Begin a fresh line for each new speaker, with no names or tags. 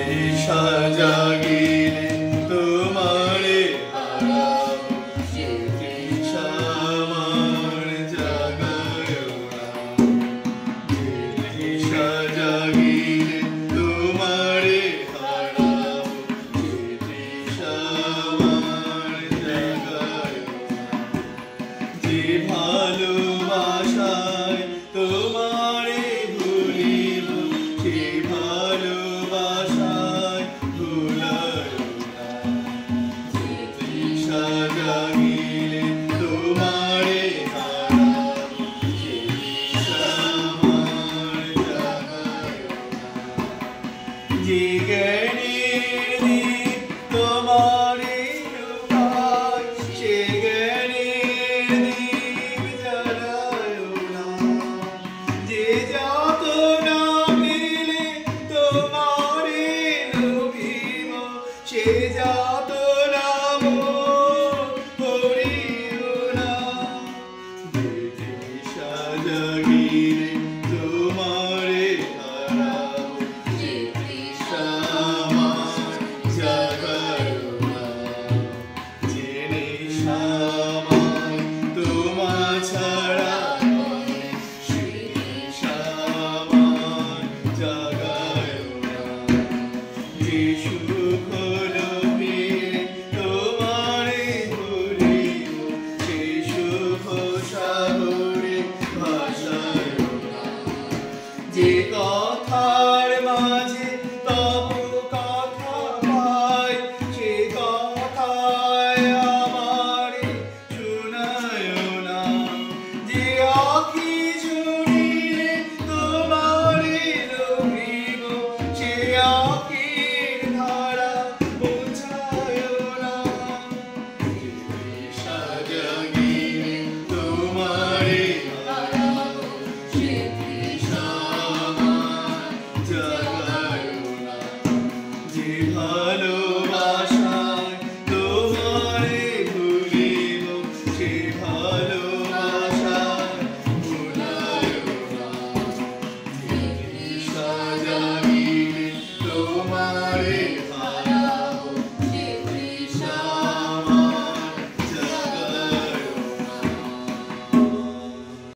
তৃষা জাগিলে তোমারে হারাবো, সে তৃষা আমার জাগায় না। যে তৃষা জাগিলে তোমারে হারাবো, সে তৃষা আমার জাগায় না। যে ভালোবাসায় তোমারে ভুলিব, সে ভালোবাসায় ভুলায় না। যে তৃষা জাগিলে তোমারে হারাবো, সে তৃষা আমার জাগায় না। যে জ্ঞানের